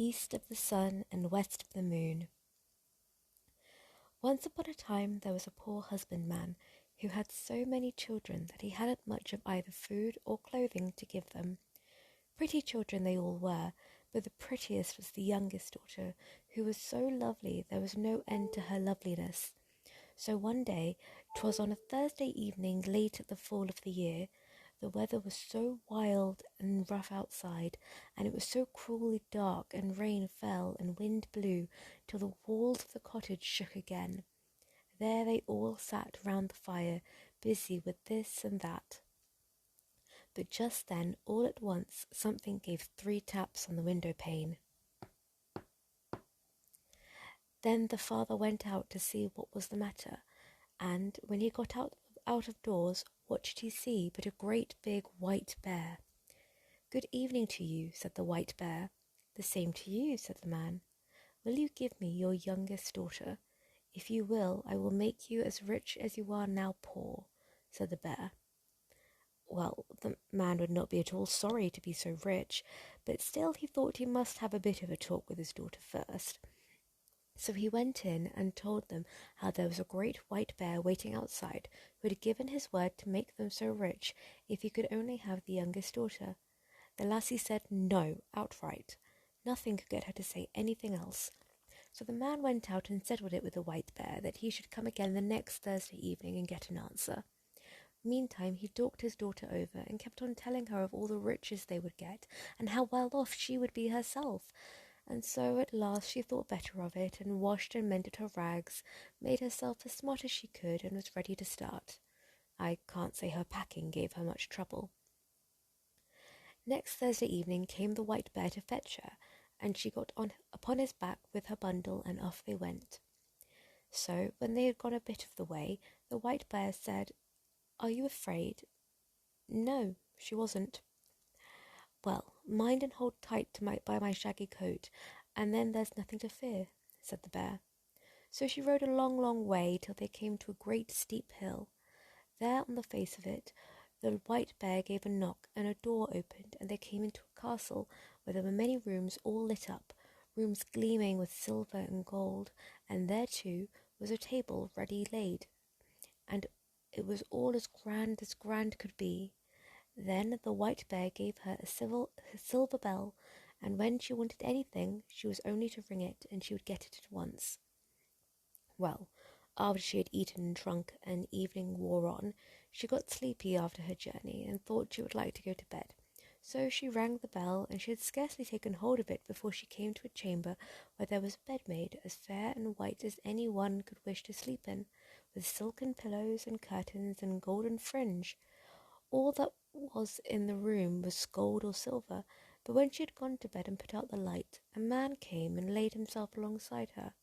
east of the sun and west of the moon. Once upon a time there was a poor husbandman who had so many children that he hadn't much of either food or clothing to give them. Pretty children they all were, but the prettiest was the youngest daughter, who was so lovely there was no end to her loveliness. So one day, 'twas on a Thursday evening late at the fall of the year, the weather was so wild and rough outside, and it was so cruelly dark, and rain fell and wind blew till the walls of the cottage shook again. There they all sat round the fire, busy with this and that. But just then, all at once, something gave 3 taps on the window pane. Then the father went out to see what was the matter, and when he got out of doors, what should he see but a great big white bear. "Good evening to you," said the white bear. "The same to you," said the man. "Will you give me your youngest daughter? If you will, I will make you as rich as you are now poor," said the bear. Well, the man would not be at all sorry to be so rich, but still he thought he must have a bit of a talk with his daughter first. So he went in and told them how there was a great white bear waiting outside, who had given his word to make them so rich if he could only have the youngest daughter. The lassie said no outright. Nothing could get her to say anything else. So the man went out and settled it with the white bear that he should come again the next Thursday evening and get an answer. Meantime he talked his daughter over and kept on telling her of all the riches they would get, and how well off she would be herself. And so at last she thought better of it, and washed and mended her rags, made herself as smart as she could, and was ready to start. I can't say her packing gave her much trouble. Next Thursday evening came the white bear to fetch her, and she got on upon his back with her bundle, and off they went. So when they had gone a bit of the way, the white bear said, "Are you afraid?" No, she wasn't. "Well, mind and hold tight by my shaggy coat, and then there's nothing to fear," said the bear. So she rode a long, long way till they came to a great steep hill. There on the face of it, the white bear gave a knock, and a door opened, and they came into a castle where there were many rooms all lit up, rooms gleaming with silver and gold, and there too was a table ready laid, and it was all as grand could be. Then the white bear gave her a silver bell, and when she wanted anything, she was only to ring it, and she would get it at once. Well, after she had eaten and drunk, and evening wore on, she got sleepy after her journey, and thought she would like to go to bed. So she rang the bell, and she had scarcely taken hold of it before she came to a chamber where there was a bed made as fair and white as any one could wish to sleep in, with silken pillows and curtains and golden fringe. All that was in the room was gold or silver, but when she had gone to bed and put out the light, a man came and laid himself alongside her.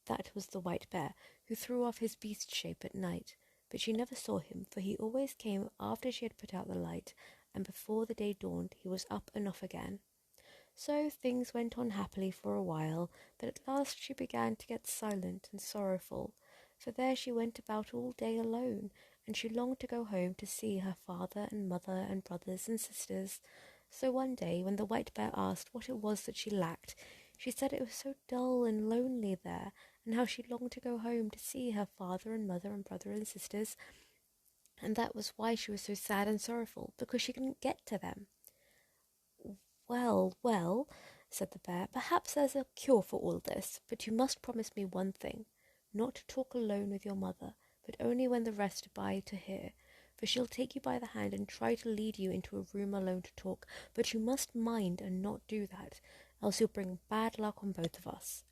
That was the white bear, who threw off his beast shape at night, but she never saw him, for he always came after she had put out the light, and before the day dawned he was up and off again. So things went on happily for a while, but at last she began to get silent and sorrowful, for there she went about all day alone, and she longed to go home to see her father and mother and brothers and sisters. So one day, when the white bear asked what it was that she lacked, she said it was so dull and lonely there, and how she longed to go home to see her father and mother and brother and sisters, and that was why she was so sad and sorrowful, because she couldn't get to them. Well, well, said the bear, perhaps there's a cure for all this, but you must promise me one thing, not to talk alone with your mother, but only when the rest are by to hear, for she'll take you by the hand and try to lead you into a room alone to talk, but you must mind and not do that, else you'll bring bad luck on both of us.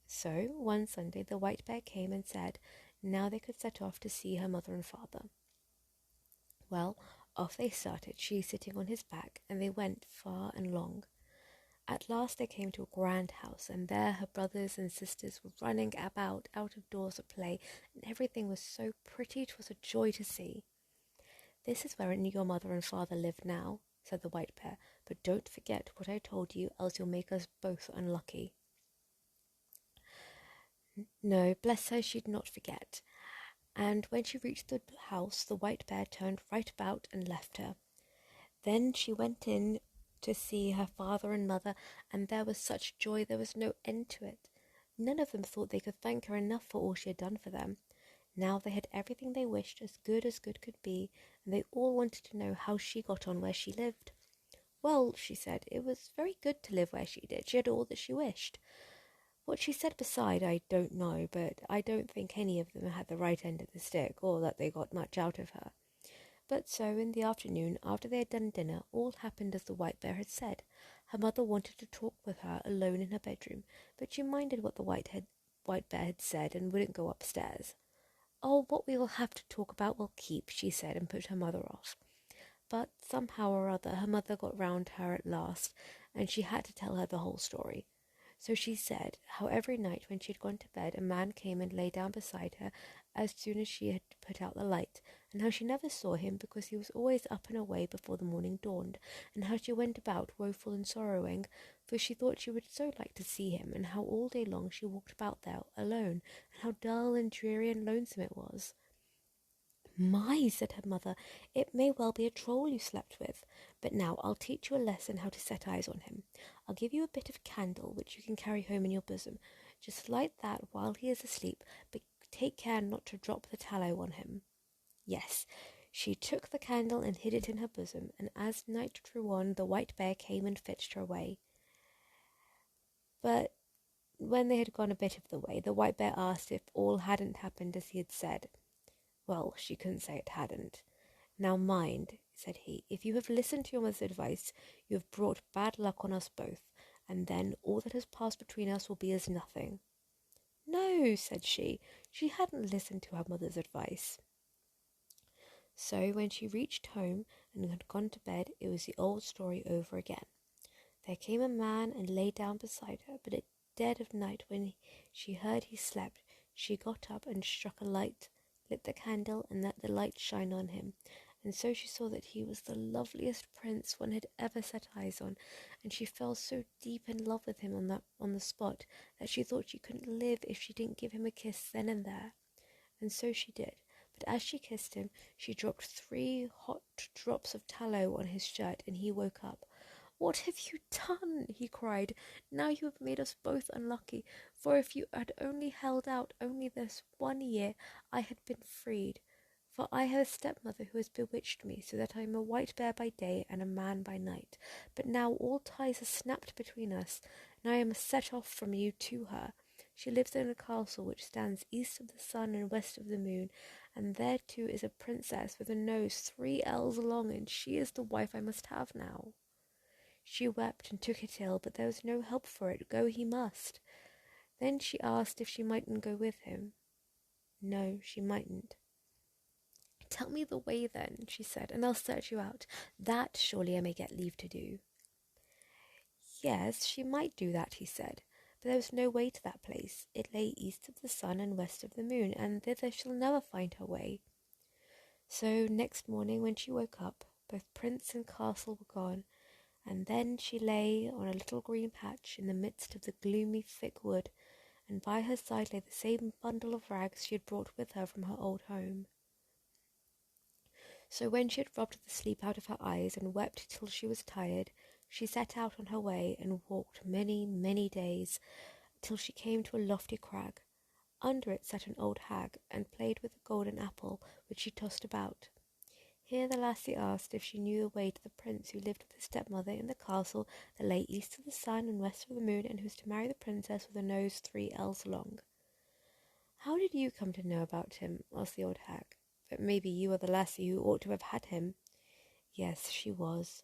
So one Sunday the white bear came and said now they could set off to see her mother and father. Well, off they started, she sitting on his back, and they went far and long. At last they came to a grand house, and there her brothers and sisters were running about out of doors at play, and everything was so pretty 'twas a joy to see. "This is where your mother and father live now," said the white bear, "but don't forget what I told you, else you'll make us both unlucky." No, bless her, she'd not forget. And when she reached the house, the white bear turned right about and left her. Then she went in to see her father and mother, and there was such joy there was no end to it. None of them thought they could thank her enough for all she had done for them. Now they had everything they wished, as good could be, and they all wanted to know how she got on where she lived. Well, she said, it was very good to live where she did. She had all that she wished. What she said beside, I don't know, but I don't think any of them had the right end of the stick, or that they got much out of her. But so, in the afternoon, after they had done dinner, all happened as the White Bear had said. Her mother wanted to talk with her alone in her bedroom, but she minded what the White Bear had said and wouldn't go upstairs. Oh, what we will have to talk about will keep, she said, and put her mother off. But somehow or other her mother got round her at last, and she had to tell her the whole story. So she said how every night when she had gone to bed a man came and lay down beside her as soon as she had put out the light, and how she never saw him because he was always up and away before the morning dawned, and how she went about woeful and sorrowing, for she thought she would so like to see him, and how all day long she walked about there alone, and how dull and dreary and lonesome it was. My, said her mother, it may well be a troll you slept with, but now I'll teach you a lesson how to set eyes on him. I'll give you a bit of candle which you can carry home in your bosom. Just light that while he is asleep, but take care not to drop the tallow on him. Yes, she took the candle and hid it in her bosom, and as night drew on, the White Bear came and fetched her away. But when they had gone a bit of the way, the White Bear asked if all hadn't happened as he had said. Well, she couldn't say it hadn't. Now mind, said he, if you have listened to your mother's advice, you have brought bad luck on us both, and then all that has passed between us will be as nothing. No, said she hadn't listened to her mother's advice. So when she reached home and had gone to bed, it was the old story over again. There came a man and lay down beside her, but at dead of night, when she heard he slept, she got up and struck a light, lit the candle, and let the light shine on him, and so she saw that he was the loveliest prince one had ever set eyes on, and she fell so deep in love with him on the spot that she thought she couldn't live if she didn't give him a kiss then and there. And so she did, but as she kissed him, she dropped 3 hot drops of tallow on his shirt, and he woke up. What have you done? He cried. Now you have made us both unlucky, for if you had only held out only this 1 year, I had been freed. For I have a stepmother who has bewitched me, so that I am a White Bear by day and a man by night. But now all ties are snapped between us, and I am set off from you to her. She lives in a castle which stands east of the sun and west of the moon, and there too is a princess with a nose 3 ells long, and she is the wife I must have now. She wept and took it ill, but there was no help for it. Go he must. Then she asked if she mightn't go with him. No, she mightn't. Tell me the way then, she said, and I'll search you out. That surely I may get leave to do. Yes, she might do that, he said, but there was no way to that place. It lay east of the sun and west of the moon, and thither she'll never find her way. So next morning when she woke up, both prince and castle were gone, and then she lay on a little green patch in the midst of the gloomy thick wood, and by her side lay the same bundle of rags she had brought with her from her old home. So when she had rubbed the sleep out of her eyes and wept till she was tired, she set out on her way and walked many, many days, till she came to a lofty crag. Under it sat an old hag, and played with a golden apple, which she tossed about. Here the lassie asked if she knew the way to the prince who lived with his stepmother in the castle that lay east of the sun and west of the moon, and who was to marry the princess with a nose 3 ells long. How did you come to know about him? Asked the old hag. But maybe you are the lassie who ought to have had him. Yes, she was.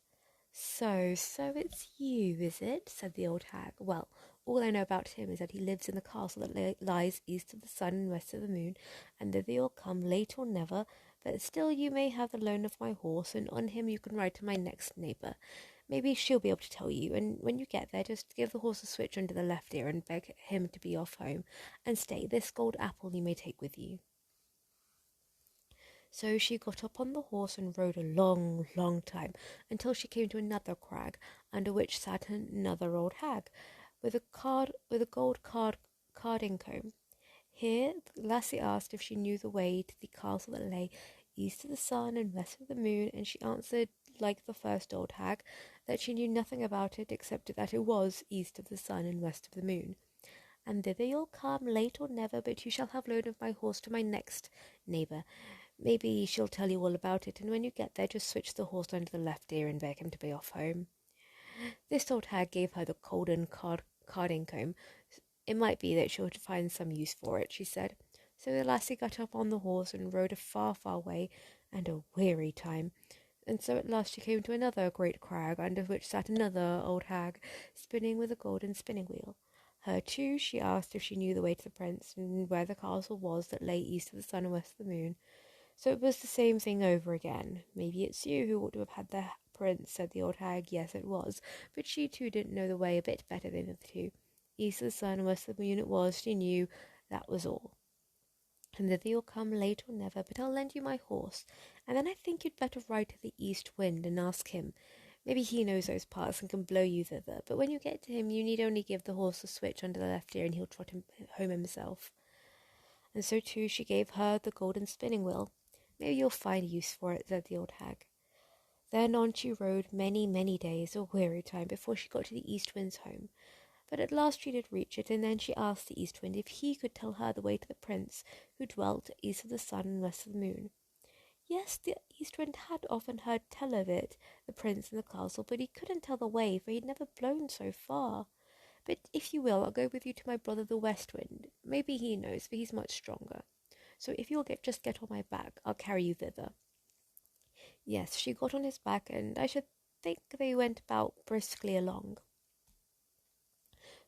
So it's you, is it? Said the old hag. Well, all I know about him is that he lives in the castle that lies east of the sun and west of the moon, and thither you'll come late or never, but still you may have the loan of my horse, and on him you can ride to my next neighbour. Maybe she'll be able to tell you, and when you get there, just give the horse a switch under the left ear and beg him to be off home, and stay, this gold apple you may take with you. So she got up on the horse and rode a long, long time, until she came to another crag, under which sat another old hag, with a gold carding comb. Here the lassie asked if she knew the way to the castle that lay east of the sun and west of the moon, and she answered, like the first old hag, that she knew nothing about it except that it was east of the sun and west of the moon. And thither you'll come, late or never, but you shall have loan of my horse to my next neighbour. Maybe she'll tell you all about it, and when you get there, just switch the horse under the left ear and beg him to be off home. This old hag gave her the golden carding comb. It might be that she'll find some use for it, she said. So the lassie got up on the horse and rode a far, far way, and a weary time. And so at last she came to another great crag, under which sat another old hag, spinning with a golden spinning wheel. Her too she asked if she knew the way to the prince, and where the castle was that lay east of the sun and west of the moon. So it was the same thing over again. Maybe it's you who ought to have had the prince, said the old hag. Yes, it was, but she too didn't know the way a bit better than the two. East of the sun and west of the moon it was, she knew, that was all. And thither you'll come, late or never, but I'll lend you my horse, and then I think you'd better ride to the east wind and ask him. Maybe he knows those parts and can blow you thither, but when you get to him you need only give the horse a switch under the left ear and he'll trot him home himself. And so too she gave her the golden spinning wheel. Maybe you'll find use for it, said the old hag. Then on she rode many, many days, a weary time, before she got to the east wind's home. But at last she did reach it, and then she asked the east wind if he could tell her the way to the prince who dwelt east of the sun and west of the moon. Yes, the east wind had often heard tell of it, the prince in the castle, but he couldn't tell the way, for he'd never blown so far. But if you will, I'll go with you to my brother the west wind. Maybe he knows, for he's much stronger. So if you'll just get on my back, I'll carry you thither. Yes, she got on his back, and I should think they went about briskly along.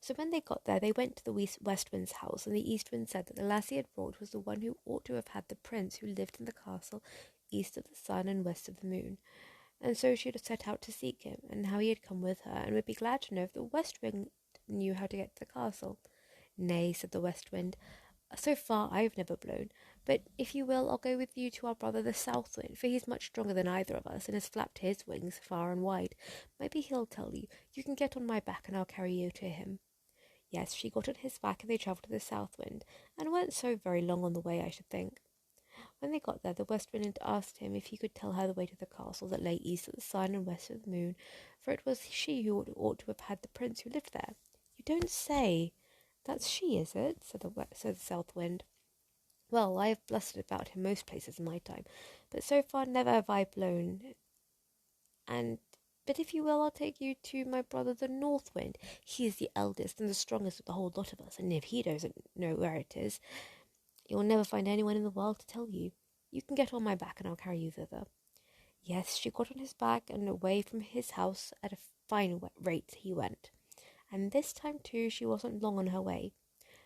So when they got there, they went to the west wind's house, and the east wind said that the lassie had brought was the one who ought to have had the prince who lived in the castle east of the sun and west of the moon. And so she had set out to seek him, and how he had come with her, and would be glad to know if the west wind knew how to get to the castle. Nay, said the west wind, so far I've never blown, but if you will, I'll go with you to our brother the south wind, for he's much stronger than either of us, and has flapped his wings far and wide. Maybe he'll tell you. You can get on my back, and I'll carry you to him. Yes, she got on his back, and they travelled to the south wind, and weren't so very long on the way, I should think. When they got there, the west wind asked him if he could tell her the way to the castle that lay east of the sun and west of the moon, for it was she who ought to have had the prince who lived there. You don't say. That's she, is it? Said the south wind. Well, I have blustered about him most places in my time, but so far never have I blown. But if you will, I'll take you to my brother the north wind. He is the eldest and the strongest of the whole lot of us, and if he doesn't know where it is, you'll never find anyone in the world to tell you. You can get on my back, and I'll carry you thither. Yes, she got on his back, and away from his house at a fine rate he went. And this time, too, she wasn't long on her way.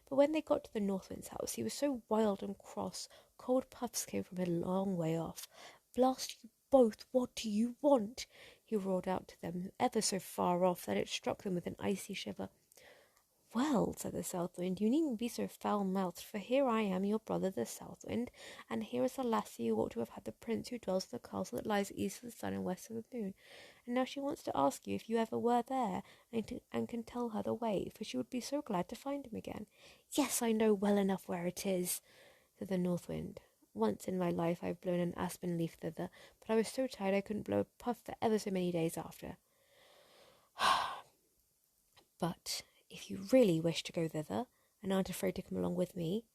But when they got to the north wind's house, he was so wild and cross, cold puffs came from a long way off. Blast you both, what do you want? He roared out to them, ever so far off that it struck them with an icy shiver. Well, said the south wind, you needn't be so foul-mouthed, for here I am, your brother the south wind, and here is the lassie who ought to have had the prince who dwells in the castle that lies east of the sun and west of the moon. And now she wants to ask you if you ever were there, and can tell her the way, for she would be so glad to find him again. Yes, I know well enough where it is, said the north wind. Once in my life I've blown an aspen leaf thither, but I was so tired I couldn't blow a puff for ever so many days after. But if you really wish to go thither, and aren't afraid to come along with me,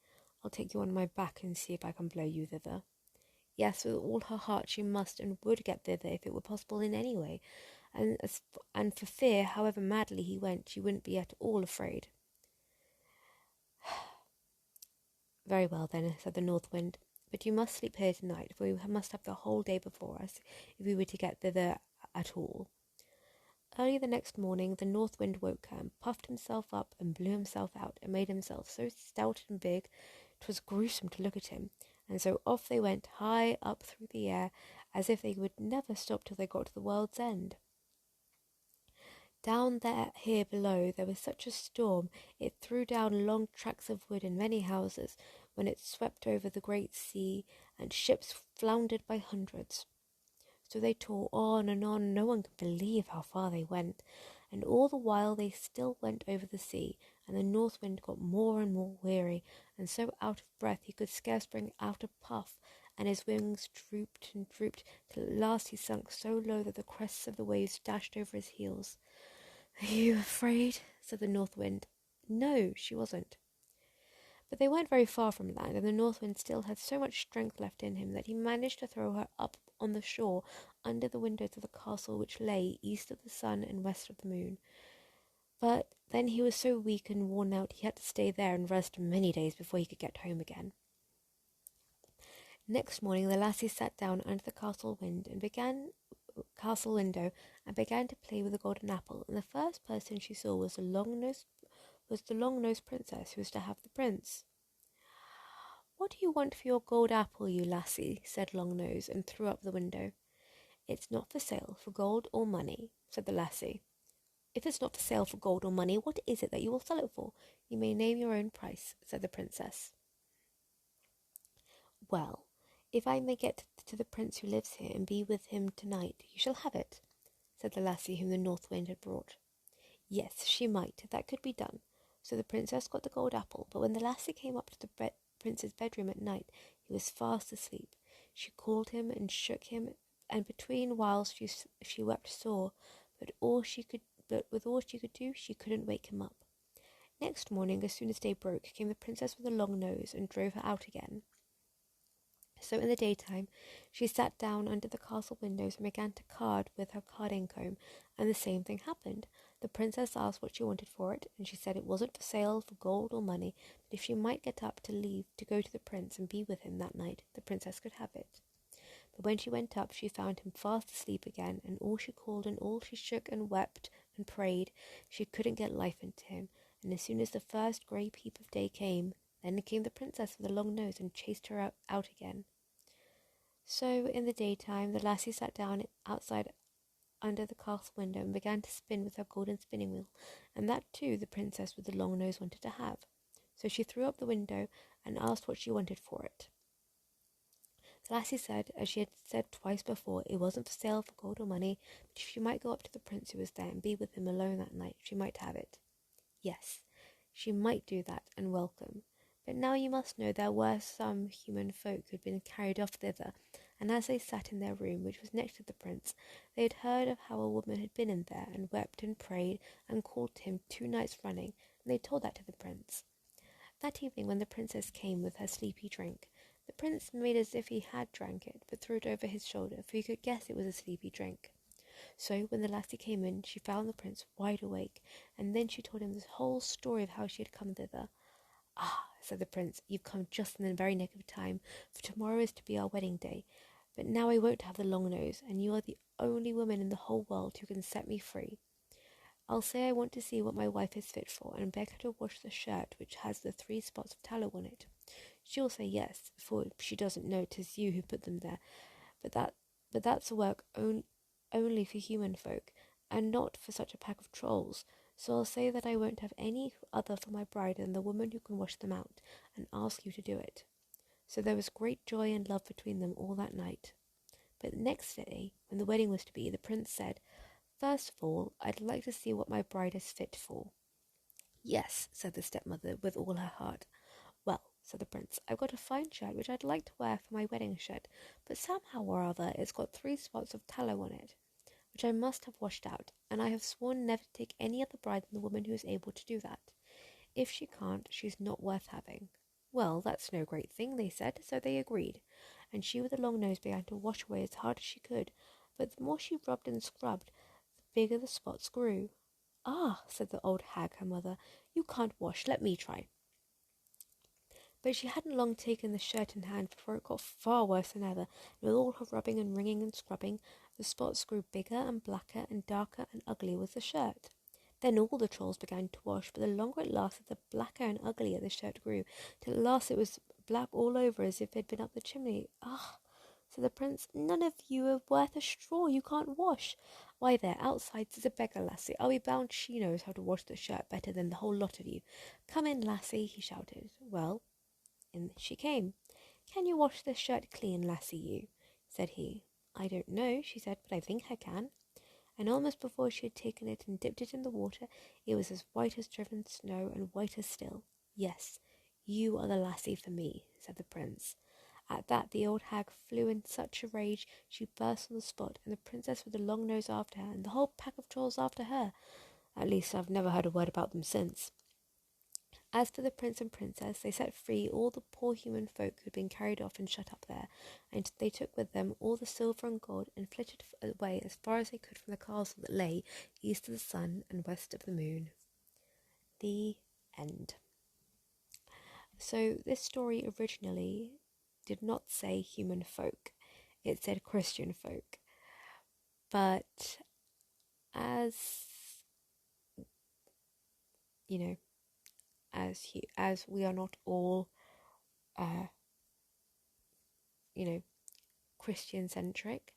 I'll take you on my back and see if I can blow you thither. Yes, with all her heart she must and would get thither if it were possible in any way, and for fear, however madly he went, she wouldn't be at all afraid. Very well, then, said the north wind, but you must sleep here tonight, for we must have the whole day before us, if we were to get thither at all. Early the next morning, the north wind woke her, and puffed himself up, and blew himself out, and made himself so stout and big, 'twas gruesome to look at him, and so off they went, high up through the air, as if they would never stop till they got to the world's end. Down there, here below, there was such a storm, it threw down long tracts of wood and many houses, when it swept over the great sea, and ships floundered by hundreds. So they tore on, and no one could believe how far they went, and all the while they still went over the sea, and the north wind got more and more weary, and so out of breath he could scarce bring out a puff, and his wings drooped and drooped, till at last he sunk so low that the crests of the waves dashed over his heels. "Are you afraid?" said the North Wind. No, she wasn't. But they weren't very far from land, and the North Wind still had so much strength left in him that he managed to throw her up on the shore under the windows of the castle which lay east of the sun and west of the moon. But then he was so weak and worn out he had to stay there and rest many days before he could get home again. Next morning the lassie sat down under the castle window and began to play with the golden apple, and the first person she saw was the long-nosed princess who was to have the prince. "What do you want for your gold apple, you lassie?" said Long-Nose, and threw up the window. "It's not for sale for gold or money," said the lassie. "If it's not for sale for gold or money, what is it that you will sell it for? You may name your own price," said the princess. "Well, if I may get to the prince who lives here and be with him tonight, you shall have it," said the lassie whom the North Wind had brought. Yes, she might. That could be done. So the princess got the gold apple, but when the lassie came up to the prince's bedroom at night, he was fast asleep. She called him and shook him, and between whiles she wept sore, but with all she could do, she couldn't wake him up. Next morning, as soon as day broke, came the princess with a long nose and drove her out again. So in the daytime she sat down under the castle windows and began to card with her carding comb, and the same thing happened. The princess asked what she wanted for it, and she said it wasn't for sale for gold or money, but if she might get up to leave to go to the prince and be with him that night, the princess could have it. But when she went up, she found him fast asleep again, and all she called and all she shook and wept and prayed, she couldn't get life into him. And as soon as the first grey peep of day came, then came the princess with a long nose and chased her out again. So in the daytime the lassie sat down outside under the castle window and began to spin with her golden spinning wheel, and that too the princess with the long nose wanted to have. So she threw up the window and asked what she wanted for it. The lassie said, as she had said twice before, it wasn't for sale for gold or money, but if she might go up to the prince who was there and be with him alone that night, she might have it. Yes, she might do that, and welcome. But now you must know there were some human folk who had been carried off thither, and as they sat in their room, which was next to the prince, they had heard of how a woman had been in there, and wept and prayed, and called to him 2 nights running, and they told that to the prince. That evening, when the princess came with her sleepy drink, the prince made as if he had drank it, but threw it over his shoulder, for he could guess it was a sleepy drink. So when the lassie came in, she found the prince wide awake, and then she told him the whole story of how she had come thither. "Ah," said the prince, "you've come just in the very nick of time, for tomorrow is to be our wedding day. But now I won't have the long nose, and you are the only woman in the whole world who can set me free. I'll say I want to see what my wife is fit for, and beg her to wash the shirt which has the 3 spots of tallow on it. She'll say yes, for she doesn't know 'tis you who put them there, but that's a work only for human folk, and not for such a pack of trolls. So I'll say that I won't have any other for my bride than the woman who can wash them out, and ask you to do it." So there was great joy and love between them all that night. But the next day, when the wedding was to be, the prince said, "First of all, I'd like to see what my bride is fit for." "Yes," said the stepmother with all her heart. "Well," said the prince, "I've got a fine shirt which I'd like to wear for my wedding shirt, but somehow or other it's got 3 spots of tallow on it, which I must have washed out, and I have sworn never to take any other bride than the woman who is able to do that. If she can't, she's not worth having." "Well, that's no great thing," they said, so they agreed, and she with the long nose began to wash away as hard as she could, but the more she rubbed and scrubbed, the bigger the spots grew. "Ah," said the old hag, her mother, "you can't wash, let me try." But she hadn't long taken the shirt in hand before it got far worse than ever, and with all her rubbing and wringing and scrubbing, the spots grew bigger and blacker and darker and uglier was the shirt. Then all the trolls began to wash, but the longer it lasted, the blacker and uglier the shirt grew, till at last it was black all over as if it had been up the chimney. "Ah," said the prince, "none of you are worth a straw, you can't wash. Why, there, outside is a beggar lassie. I'll be bound she knows how to wash the shirt better than the whole lot of you. Come in, lassie," he shouted. Well, in she came. "Can you wash this shirt clean, lassie, you?" said he. "I don't know," she said, "but I think I can." And almost before she had taken it and dipped it in the water, it was as white as driven snow and whiter still. "Yes, you are the lassie for me," said the prince. At that, the old hag flew in such a rage she burst on the spot, and the princess with the long nose after her, and the whole pack of trolls after her. At least I've never heard a word about them since. As for the prince and princess, they set free all the poor human folk who had been carried off and shut up there, and they took with them all the silver and gold and flitted away as far as they could from the castle that lay east of the sun and west of the moon. The end. So this story originally did not say human folk, it said Christian folk. But as you know, as we are not all Christian centric,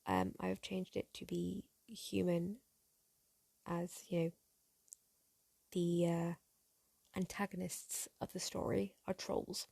I've changed it to be human, as the antagonists of the story are trolls.